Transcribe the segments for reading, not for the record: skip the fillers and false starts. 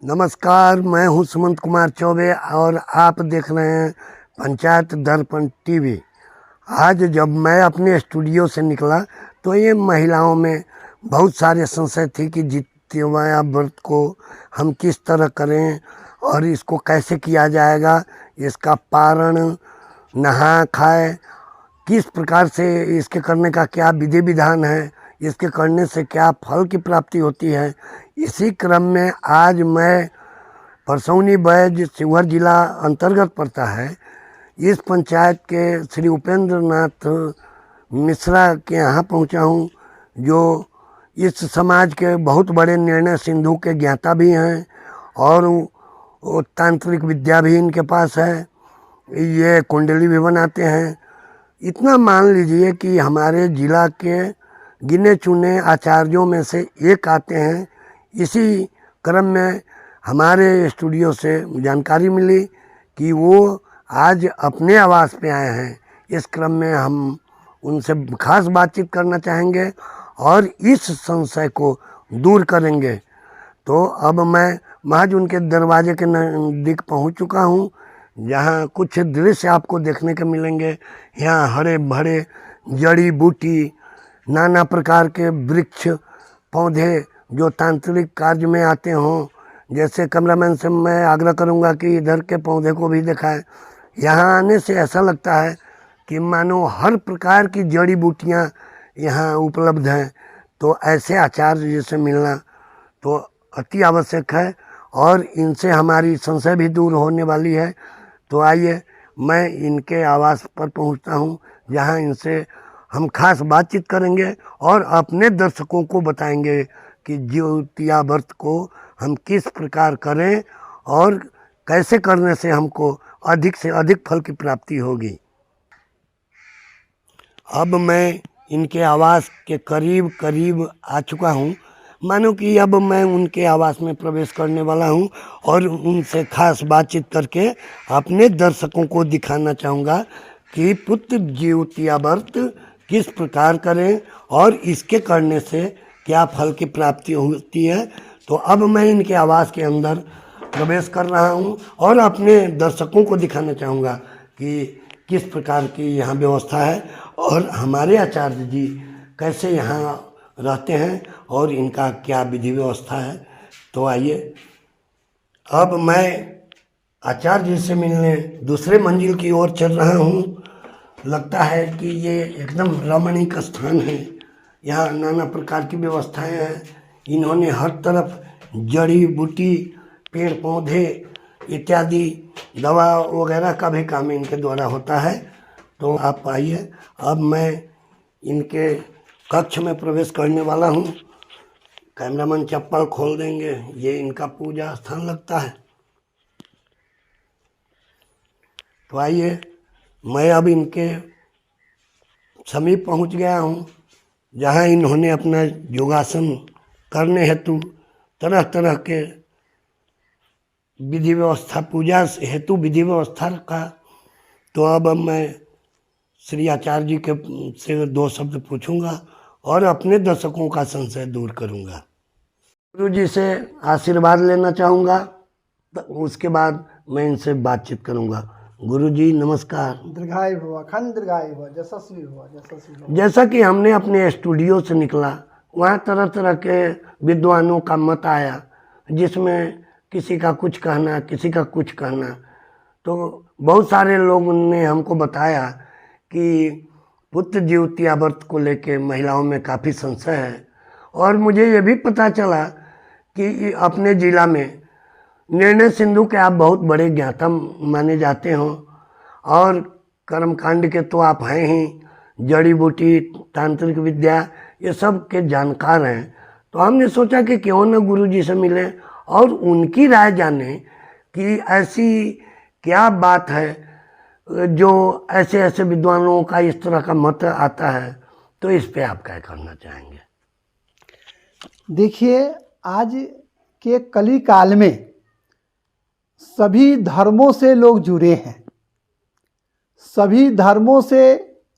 नमस्कार, मैं हूं सुमंत कुमार चौबे और आप देख रहे हैं पंचायत दर्पण टीवी। आज जब मैं अपने स्टूडियो से निकला तो ये महिलाओं में बहुत सारे संशय थी कि जित्याया व्रत को हम किस तरह करें और इसको कैसे किया जाएगा, इसका पारण, नहा खाए, किस प्रकार से इसके करने का क्या विधि विधान है, इसके करने से क्या फल की प्राप्ति होती है। इसी क्रम में आज मैं परसौनी बैज शिवहर जिला अंतर्गत पड़ता है, इस पंचायत के श्री उपेंद्र नाथ मिश्रा के यहाँ पहुँचा हूँ, जो इस समाज के बहुत बड़े निर्णय सिंधु के ज्ञाता भी हैं और वो तांत्रिक विद्या भी इनके पास है। ये कुंडली भी बनाते हैं। इतना मान लीजिए कि हमारे जिला के गिने चुने आचार्यों में से एक आते हैं। इसी क्रम में हमारे स्टूडियो से जानकारी मिली कि वो आज अपने आवास पे आए हैं। इस क्रम में हम उनसे खास बातचीत करना चाहेंगे और इस संशय को दूर करेंगे। तो अब मैं महज उनके दरवाजे के नज़दीक पहुंच चुका हूं, जहां कुछ दृश्य आपको देखने को मिलेंगे। यहाँ हरे भरे जड़ी बूटी, नाना प्रकार के वृक्ष पौधे जो तांत्रिक कार्य में आते हों, जैसे कैमरामैन से मैं आग्रह करूंगा कि इधर के पौधे को भी दिखाएं। यहाँ आने से ऐसा लगता है कि मानो हर प्रकार की जड़ी बूटियाँ यहाँ उपलब्ध हैं। तो ऐसे आचार्य जैसे मिलना तो अति आवश्यक है और इनसे हमारी संशय भी दूर होने वाली है। तो आइए मैं इनके आवास पर पहुंचता हूं, जहां इनसे हम खास बातचीत करेंगे और अपने दर्शकों को बताएंगे कि जित्या व्रत को हम किस प्रकार करें और कैसे करने से हमको अधिक से अधिक फल की प्राप्ति होगी। अब मैं इनके आवास के करीब करीब आ चुका हूँ। मानो कि अब मैं उनके आवास में प्रवेश करने वाला हूँ और उनसे खास बातचीत करके अपने दर्शकों को दिखाना चाहूँगा कि पुत्र जित्या व्रत किस प्रकार करें और इसके करने से क्या फल की प्राप्ति होती है। तो अब मैं इनके आवास के अंदर प्रवेश कर रहा हूँ और अपने दर्शकों को दिखाना चाहूँगा कि किस प्रकार की यहाँ व्यवस्था है और हमारे आचार्य जी कैसे यहाँ रहते हैं और इनका क्या विधि व्यवस्था है। तो आइए अब मैं आचार्य जी से मिलने दूसरे मंजिल की ओर चल रहा हूँ। लगता है कि ये एकदम रमणीक स्थान है। यहाँ नाना प्रकार की व्यवस्थाएं हैं। इन्होंने हर तरफ जड़ी बूटी, पेड़ पौधे इत्यादि दवा वगैरह का भी काम इनके द्वारा होता है। तो आप आइए, अब मैं इनके कक्ष में प्रवेश करने वाला हूँ। कैमरामैन चप्पल खोल देंगे, ये इनका पूजा स्थान लगता है। तो आइए, मैं अब इनके समीप पहुँच गया हूँ, जहाँ इन्होंने अपना योगासन करने हेतु तरह तरह के विधि व्यवस्था, पूजा हेतु विधि व्यवस्था रखा। तो अब मैं श्री आचार्य जी के से दो शब्द पूछूंगा और अपने दर्शकों का संशय दूर करूंगा। गुरु जी से आशीर्वाद लेना चाहूँगा, उसके बाद मैं इनसे बातचीत करूंगा। गुरु जी नमस्कार। दीर्घायु भव, खंड दीर्घायु भव, यशस्वी भव, यशस्वी भव। जैसा कि हमने अपने स्टूडियो से निकला, वहाँ तरह तरह के विद्वानों का मत आया, जिसमें किसी का कुछ कहना, किसी का कुछ कहना। तो बहुत सारे लोगों ने हमको बताया कि पुत्र जित्या व्रत को लेके महिलाओं में काफ़ी संशय है। और मुझे ये भी पता चला कि अपने जिला में निर्णय सिंधु के आप बहुत बड़े ज्ञाता माने जाते हो और कर्मकांड के तो आप हैं ही, जड़ी बूटी, तांत्रिक विद्या, ये सब के जानकार हैं। तो हमने सोचा कि क्यों न गुरु जी से मिले और उनकी राय जाने कि ऐसी क्या बात है जो ऐसे ऐसे विद्वानों का इस तरह का मत आता है। तो इस पे आप क्या करना चाहेंगे? देखिए, आज के कली काल में सभी धर्मों से लोग जुड़े हैं। सभी धर्मों से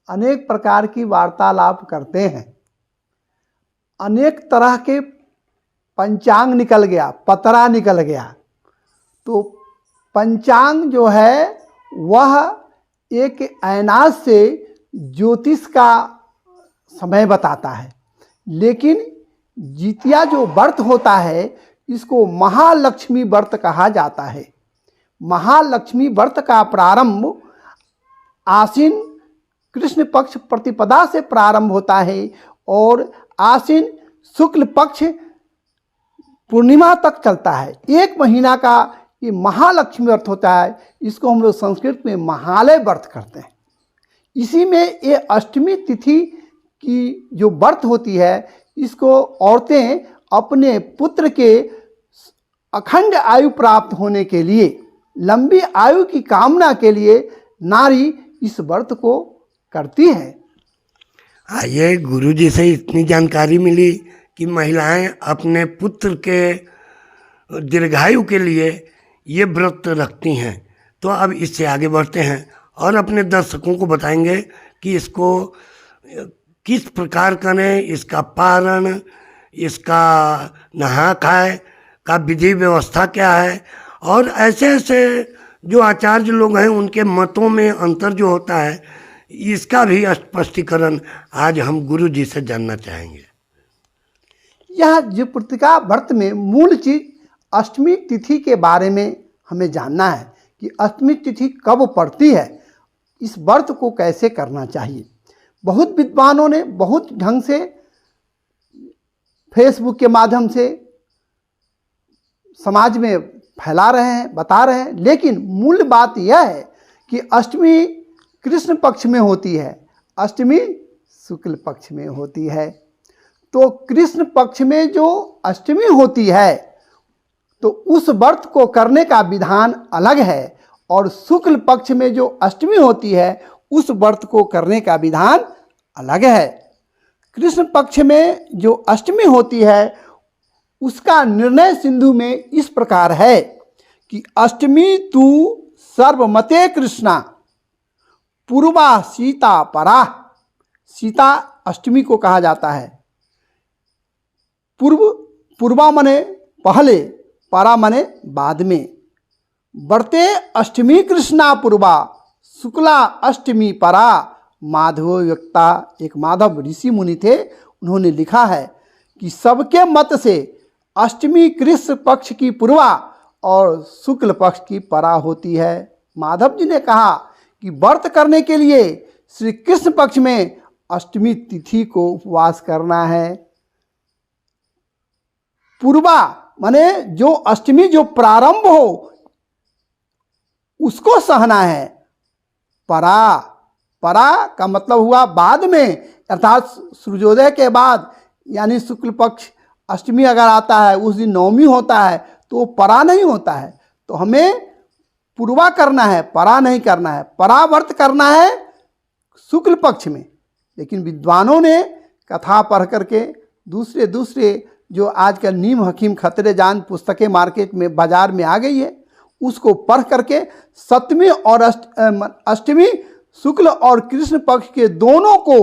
अनेक प्रकार की वार्तालाप करते हैं। अनेक तरह के पंचांग निकल गया, पतरा निकल गया। तो पंचांग जो है वह एक ऐनाज से ज्योतिष का समय बताता है, लेकिन जितिया जो व्रत होता है इसको महालक्ष्मी व्रत कहा जाता है। महालक्ष्मी व्रत का प्रारंभ आश्विन कृष्ण पक्ष प्रतिपदा से प्रारंभ होता है और आश्विन शुक्ल पक्ष पूर्णिमा तक चलता है। 1 महीना का ये महालक्ष्मी व्रत होता है। इसको हम लोग संस्कृत में महालय व्रत करते हैं। इसी में ये अष्टमी तिथि की जो व्रत होती है इसको औरतें अपने पुत्र के अखंड आयु प्राप्त होने के लिए, लंबी आयु की कामना के लिए नारी इस व्रत को करती है। आइए, गुरुजी से इतनी जानकारी मिली कि महिलाएं अपने पुत्र के दीर्घायु के लिए ये व्रत रखती हैं। तो अब इससे आगे बढ़ते हैं और अपने दर्शकों को बताएंगे कि इसको किस प्रकार करें, इसका पारण, इसका नहा खाए का विधि व्यवस्था क्या है, और ऐसे ऐसे जो आचार्य लोग हैं उनके मतों में अंतर जो होता है इसका भी स्पष्टीकरण आज हम गुरु जी से जानना चाहेंगे। यह जीवपुत्रिका व्रत में मूल चीज अष्टमी तिथि के बारे में हमें जानना है कि अष्टमी तिथि कब पड़ती है, इस व्रत को कैसे करना चाहिए। बहुत विद्वानों ने बहुत ढंग से फेसबुक के माध्यम से समाज में फैला रहे हैं, बता रहे हैं, लेकिन मूल बात यह है कि अष्टमी कृष्ण पक्ष में होती है, अष्टमी शुक्ल पक्ष में होती है। तो कृष्ण पक्ष में जो अष्टमी होती है तो उस व्रत को करने का विधान अलग है, और शुक्ल पक्ष में जो अष्टमी होती है उस व्रत को करने का विधान अलग है। कृष्ण पक्ष में जो अष्टमी होती है उसका निर्णय सिंधु में इस प्रकार है कि अष्टमी तु सर्वमते कृष्णा पूर्वा सीता परा। सीता अष्टमी को कहा जाता है। पूर्वा मने पहले, परा मने बाद में। बढ़ते अष्टमी कृष्णा पूर्वा शुक्ला अष्टमी परा। माधव व्यक्ता एक माधव ऋषि मुनि थे, उन्होंने लिखा है कि सबके मत से अष्टमी कृष्ण पक्ष की पूर्वा और शुक्ल पक्ष की परा होती है। माधव जी ने कहा कि व्रत करने के लिए श्री कृष्ण पक्ष में अष्टमी तिथि को उपवास करना है। पूर्वा माने जो अष्टमी जो प्रारंभ हो उसको सहना है। परा, परा का मतलब हुआ बाद में, अर्थात सूर्योदय के बाद, यानी शुक्ल पक्ष अष्टमी अगर आता है उस दिन नवमी होता है तो वो परा नहीं होता है। तो हमें पूर्वा करना है, परा नहीं करना है। परा व्रत करना है शुक्ल पक्ष में। लेकिन विद्वानों ने कथा पढ़ करके दूसरे जो आजकल नीम हकीम खतरे जान पुस्तकें मार्केट में बाजार में आ गई है उसको पढ़ करके सप्तमी और अष्टमी शुक्ल और कृष्ण पक्ष के दोनों को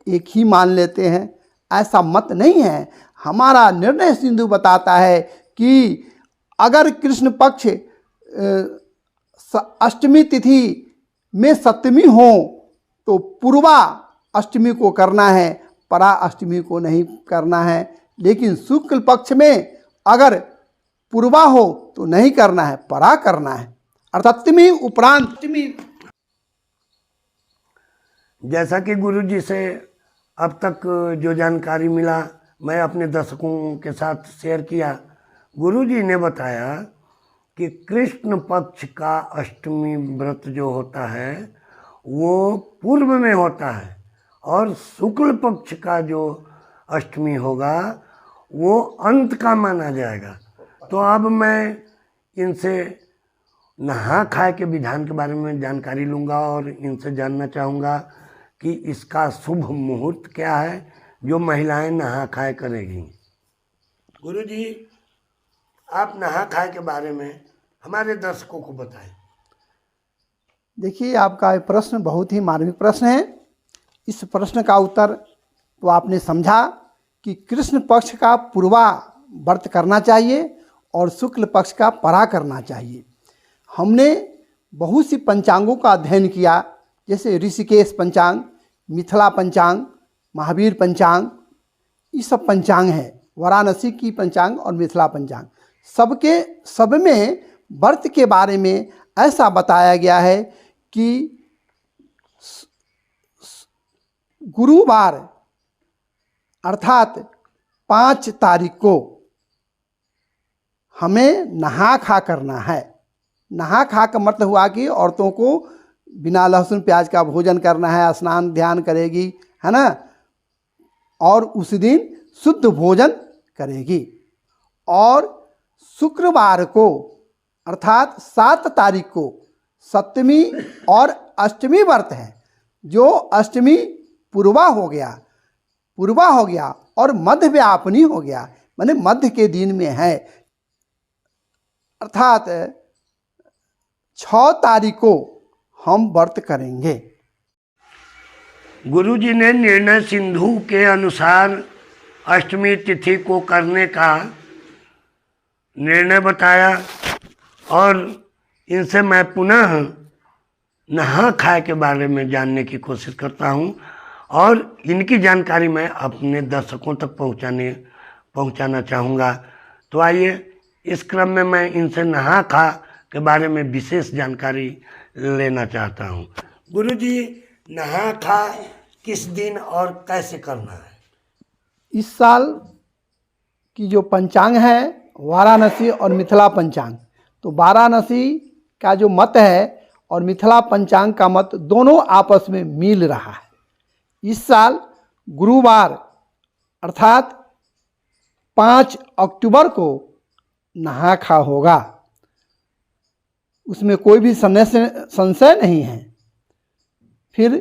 एक ही मान लेते हैं। ऐसा मत नहीं है। हमारा निर्णय सिंधु बताता है कि अगर कृष्ण पक्ष अष्टमी तिथि में सप्तमी हो तो पूर्वा अष्टमी को करना है, परा अष्टमी को नहीं करना है। लेकिन शुक्ल पक्ष में अगर पूर्वा हो तो नहीं करना है, परा करना है, अर्थात अष्टमी उपरांत अष्टमी। जैसा कि गुरुजी से अब तक जो जानकारी मिला मैं अपने दर्शकों के साथ शेयर किया। गुरुजी ने बताया कि कृष्ण पक्ष का अष्टमी व्रत जो होता है वो पूर्व में होता है और शुक्ल पक्ष का जो अष्टमी होगा वो अंत का माना जाएगा। तो अब मैं इनसे नहा खाए के विधान के बारे में जानकारी लूँगा और इनसे जानना चाहूँगा कि इसका शुभ मुहूर्त क्या है जो महिलाएं नहा खाए करेगी। गुरुजी, आप नहा खाए के बारे में हमारे दर्शकों को बताएं। देखिए, आपका ये प्रश्न बहुत ही मार्मिक प्रश्न है। इस प्रश्न का उत्तर तो आपने समझा कि कृष्ण पक्ष का पूर्वा व्रत करना चाहिए और शुक्ल पक्ष का परा करना चाहिए। हमने बहुत सी पंचांगों का अध्ययन किया, जैसे ऋषिकेश पंचांग, मिथिला पंचांग, महावीर पंचांग, ये सब पंचांग हैं। वाराणसी की पंचांग और मिथिला पंचांग, सब में व्रत के बारे में ऐसा बताया गया है कि गुरुवार अर्थात 5 तारीख को हमें नहा खा करना है। नहा खा का मतलब हुआ कि औरतों को बिना लहसुन प्याज का भोजन करना है, स्नान ध्यान करेगी, है ना, और उस दिन शुद्ध भोजन करेगी। और शुक्रवार को अर्थात 7 तारीख को सप्तमी और अष्टमी व्रत है। जो अष्टमी पूर्वा हो गया और मध्य व्यापनी हो गया, माने मध्य के दिन में है, अर्थात 6 तारीख को हम व्रत करेंगे। गुरुजी ने निर्णय सिंधु के अनुसार अष्टमी तिथि को करने का निर्णय बताया और इनसे मैं पुनः नहा खाए के बारे में जानने की कोशिश करता हूं और इनकी जानकारी मैं अपने दर्शकों तक पहुंचाना चाहूँगा। तो आइए इस क्रम में मैं इनसे नहा खा के बारे में विशेष जानकारी लेना चाहता हूँ। गुरुजी, नहा खा किस दिन और कैसे करना है? इस साल की जो पंचांग है वाराणसी और मिथिला पंचांग, तो वाराणसी का जो मत है और मिथिला पंचांग का मत दोनों आपस में मिल रहा है। इस साल गुरुवार अर्थात 5 अक्टूबर को नहा खा होगा, उसमें कोई भी संशय नहीं है। फिर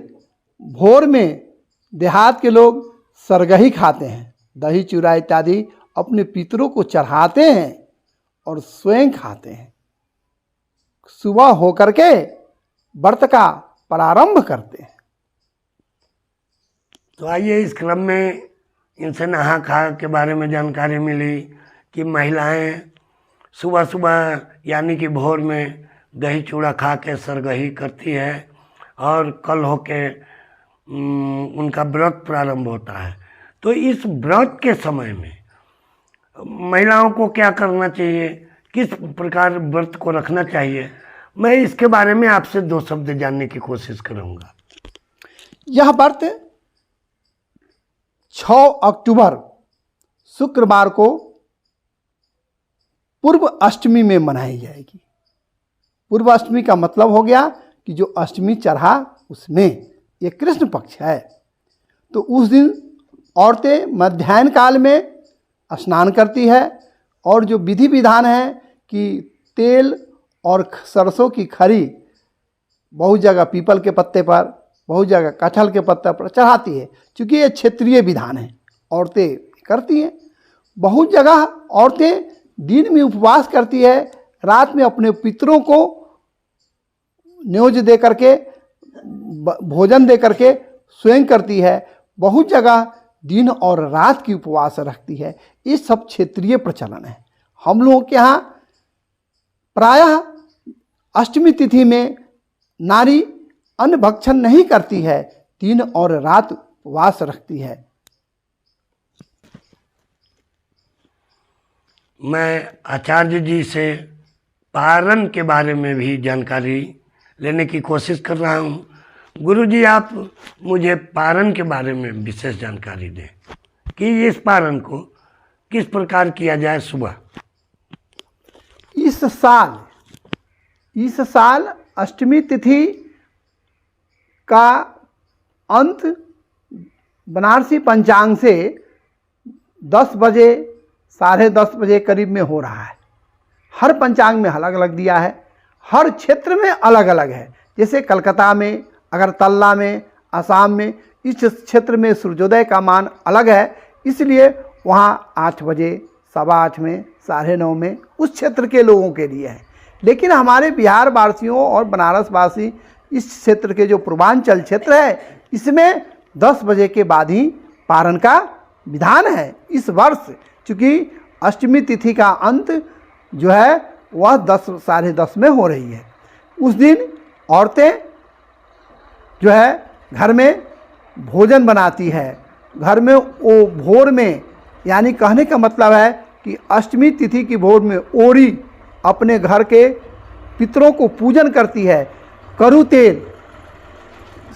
भोर में देहात के लोग सरगही खाते हैं, दही चूड़ा इत्यादि अपने पितरों को चढ़ाते हैं और स्वयं खाते हैं। सुबह होकर के व्रत का प्रारंभ करते हैं। तो आइए इस क्रम में इनसे नहा खा के बारे में जानकारी मिली कि महिलाएं सुबह सुबह यानी कि भोर में दही चूड़ा खा के सरगही करती है और कल होके उनका व्रत प्रारंभ होता है। तो इस व्रत के समय में महिलाओं को क्या करना चाहिए, किस प्रकार व्रत को रखना चाहिए, मैं इसके बारे में आपसे 2 शब्द जानने की कोशिश करूंगा। यह व्रत 6 अक्टूबर शुक्रवार को पूर्व अष्टमी में मनाई जाएगी। पूर्व अष्टमी का मतलब हो गया कि जो अष्टमी चढ़ा उसमें, ये कृष्ण पक्ष है। तो उस दिन औरतें मध्याह्न काल में स्नान करती है और जो विधि विधान है कि तेल और सरसों की खरी बहुत जगह पीपल के पत्ते पर, बहुत जगह कटहल के पत्ते पर चढ़ाती है, क्योंकि ये क्षेत्रीय विधान है, औरतें करती हैं। बहुत जगह औरतें दिन में उपवास करती है, रात में अपने पितरों को न्योज दे करके, भोजन दे करके स्वयं करती है। बहुत जगह दिन और रात की उपवास रखती है। ये सब क्षेत्रीय प्रचलन है। हम लोगों के यहाँ प्रायः अष्टमी तिथि में नारी अन्न भक्षण नहीं करती है, दिन और रात उपवास रखती है। मैं आचार्य जी से पारण के बारे में भी जानकारी लेने की कोशिश कर रहा हूँ। गुरुजी, आप मुझे पारण के बारे में विशेष जानकारी दें कि इस पारण को किस प्रकार किया जाए सुबह। इस साल अष्टमी तिथि का अंत बनारसी पंचांग से 10 बजे, 10:30 बजे करीब में हो रहा है। हर पंचांग में अलग अलग दिया है, हर क्षेत्र में अलग अलग है। जैसे कलकत्ता में, अगरतला में, असम में, इस क्षेत्र में सूर्योदय का मान अलग है, इसलिए वहाँ 8 बजे, 8:15 में, 9:30 में उस क्षेत्र के लोगों के लिए है। लेकिन हमारे बिहार वासियों और बनारस वासी इस क्षेत्र के जो पूर्वांचल क्षेत्र है, इसमें 10 बजे के बाद ही पारण का विधान है। इस वर्ष चूँकि अष्टमी तिथि का अंत जो है वह 10 साढ़े 10 में हो रही है। उस दिन औरतें जो है घर में भोजन बनाती है। घर में वो भोर में, यानी कहने का मतलब है कि अष्टमी तिथि की भोर में ओरी अपने घर के पितरों को पूजन करती है। करू तेल,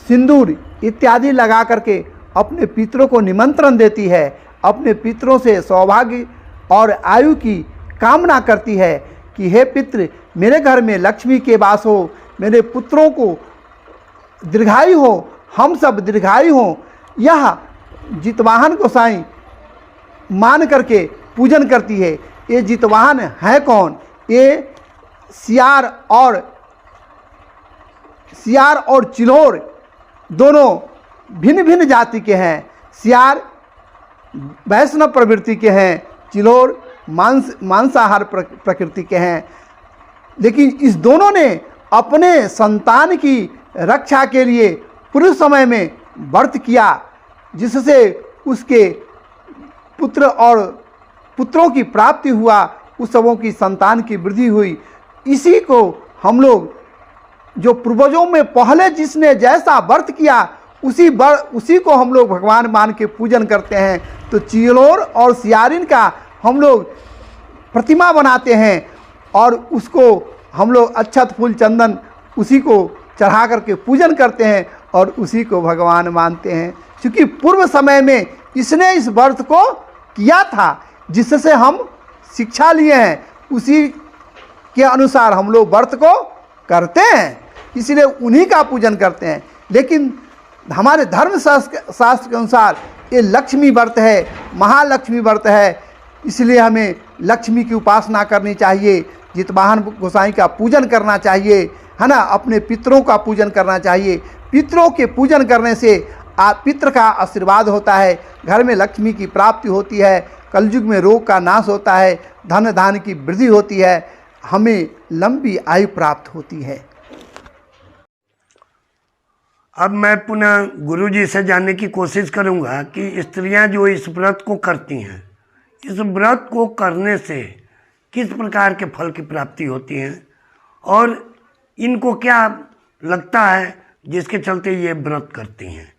सिंदूर इत्यादि लगा करके अपने पितरों को निमंत्रण देती है। अपने पितरों से सौभाग्य और आयु की कामना करती है कि हे पितृ, मेरे घर में लक्ष्मी के वास हो, मेरे पुत्रों को दीर्घायु हो, हम सब दीर्घायु हो। यह जितवाहन गोसाई मान करके पूजन करती है। ये जितवाहन है कौन? ये सियार और चिल्होर दोनों भिन्न भिन्न जाति के हैं। सियार वैष्णव प्रवृत्ति के हैं, चिल्होर मांसाहार प्रकृति के हैं। लेकिन इस दोनों ने अपने संतान की रक्षा के लिए पूर्व समय में व्रत किया, जिससे उसके पुत्र और पुत्रों की प्राप्ति हुआ, उस सबों की संतान की वृद्धि हुई। इसी को हम लोग जो पूर्वजों में पहले जिसने जैसा व्रत किया उसी को हम लोग भगवान मान के पूजन करते हैं। तो चिल्होर और सियारिन का हम लोग प्रतिमा बनाते हैं और उसको हम लोग अक्षत फूल चंदन उसी को चढ़ा करके पूजन करते हैं और उसी को भगवान मानते हैं। क्योंकि पूर्व समय में इसने इस व्रत को किया था, जिससे हम शिक्षा लिए हैं, उसी के अनुसार हम लोग व्रत को करते हैं, इसलिए उन्हीं का पूजन करते हैं। लेकिन हमारे धर्म शास्त्र के अनुसार ये लक्ष्मी व्रत है, महालक्ष्मी व्रत है, इसलिए हमें लक्ष्मी की उपासना करनी चाहिए, जितवाहन गोसाई का पूजन करना चाहिए, है ना, अपने पितरों का पूजन करना चाहिए। पितरों के पूजन करने से पितृ का आशीर्वाद होता है, घर में लक्ष्मी की प्राप्ति होती है, कलयुग में रोग का नाश होता है, धन धान की वृद्धि होती है, हमें लंबी आयु प्राप्त होती है। अब मैं पुनः गुरुजी से जानने की कोशिश करूंगा कि स्त्रियां जो इस व्रत को करती हैं, इस व्रत को करने से किस प्रकार के फल की प्राप्ति होती है और इनको क्या लगता है जिसके चलते ये व्रत करती हैं।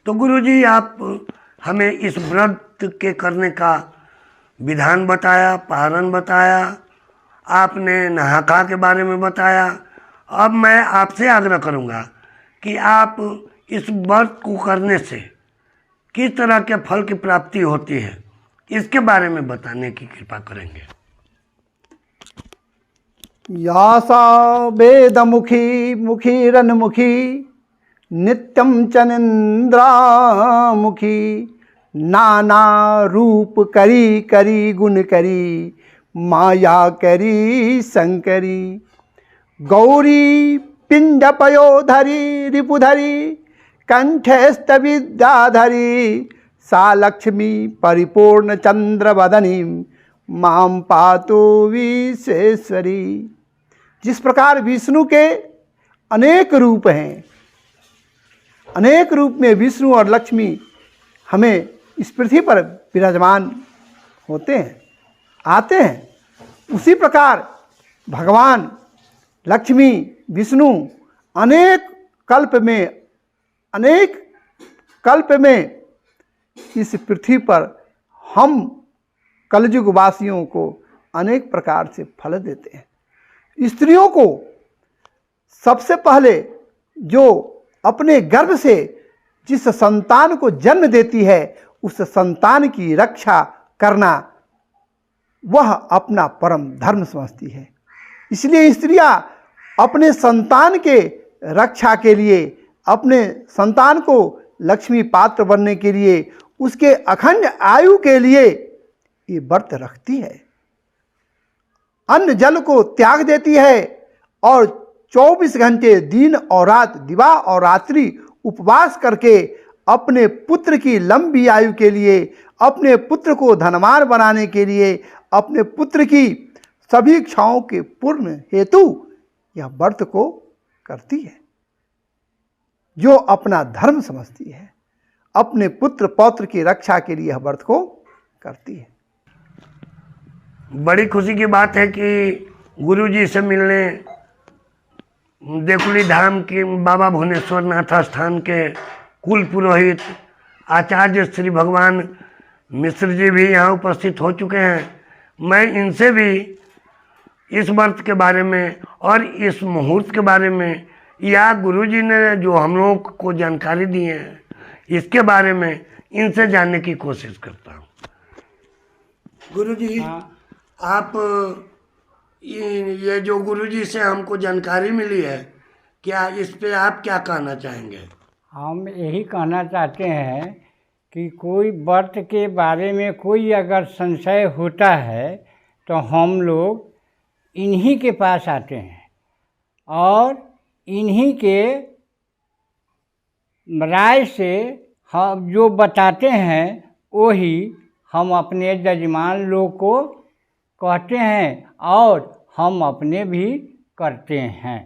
तो गुरुजी, आप हमें इस व्रत के करने का विधान बताया, पारण बताया, आपने नहा खा के बारे में बताया। अब मैं आपसे आग्रह करूंगा कि आप इस व्रत को करने से किस तरह के फल की प्राप्ति होती है, इसके बारे में बताने की कृपा करेंगे। यासा वेदमुखी मुखीरन्मुखी नित्यं च निन्द्रामुखी नाना रूप करी करी गुण करी माया करी शंकरी गौरी पिंड पयोधरी रिपुधरी कंठस्थ विद्याधरी सा लक्ष्मी परिपूर्ण चंद्र बदनी माम पातो विश्वेश्वरी। जिस प्रकार विष्णु के अनेक रूप हैं, अनेक रूप में विष्णु और लक्ष्मी हमें इस पृथ्वी पर विराजमान होते हैं, आते हैं, उसी प्रकार भगवान लक्ष्मी विष्णु अनेक कल्प में इस पृथ्वी पर हम कलयुग वासियों को अनेक प्रकार से फल देते हैं। स्त्रियों को सबसे पहले जो अपने गर्भ से जिस संतान को जन्म देती है, उस संतान की रक्षा करना वह अपना परम धर्म समझती है। इसलिए स्त्रियां अपने संतान के रक्षा के लिए, अपने संतान को लक्ष्मी पात्र बनने के लिए, उसके अखंड आयु के लिए ये व्रत रखती है। अन्न जल को त्याग देती है और 24 घंटे दिन और रात, दिवा और रात्रि उपवास करके अपने पुत्र की लंबी आयु के लिए, अपने पुत्र को धनवान बनाने के लिए, अपने पुत्र की सभी इच्छाओं के पूर्ण हेतु यह व्रत को करती है, जो अपना धर्म समझती है। अपने पुत्र पौत्र की रक्षा के लिए यह व्रत को करती है। बड़ी खुशी की बात है कि गुरुजी से मिलने देकुली धाम के बाबा भुवनेश्वर नाथ स्थान के कुल पुरोहित आचार्य श्री भगवान मिश्र जी भी यहाँ उपस्थित हो चुके हैं। मैं इनसे भी इस व्रत के बारे में और इस मुहूर्त के बारे में या गुरुजी ने जो हम लोग को जानकारी दी है इसके बारे में इनसे जानने की कोशिश करता हूँ। गुरुजी, आप ये जो गुरुजी से हमको जानकारी मिली है, क्या इस पे आप क्या कहना चाहेंगे? हम यही कहना चाहते हैं कि कोई व्रत के बारे में कोई अगर संशय होता है तो हम लोग इन्हीं के पास आते हैं और इन्हीं के राय से हम जो बताते हैं वही हम अपने जजमान लोग को कहते हैं और हम अपने भी करते हैं।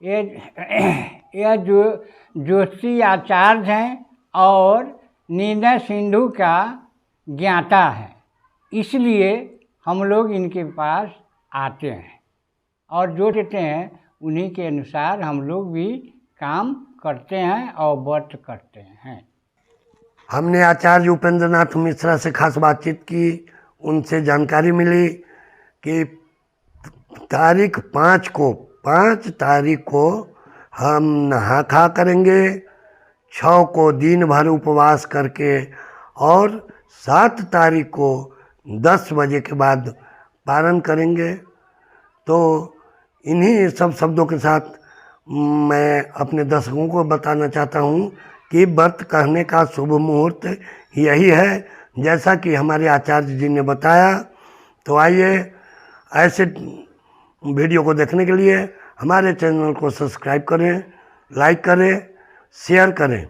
यह जो ज्योतिषी आचार्य हैं और निर्णय सिंधु का ज्ञाता है, इसलिए हम लोग इनके पास आते हैं और जो कहते हैं उन्हीं के अनुसार हम लोग भी काम करते हैं और व्रत करते हैं। हमने आचार्य उपेंद्र नाथ मिश्रा से खास बातचीत की, उनसे जानकारी मिली कि तारीख 5 तारीख को हम नहा खा करेंगे, 6 को दिन भर उपवास करके और 7 तारीख को 10 बजे के बाद पारण करेंगे। तो इन्हीं सब शब्दों के साथ मैं अपने दर्शकों को बताना चाहता हूँ कि व्रत कहने का शुभ मुहूर्त यही है जैसा कि हमारे आचार्य जी ने बताया। तो आइए, ऐसे वीडियो को देखने के लिए हमारे चैनल को सब्सक्राइब करें, लाइक करें, शेयर करें।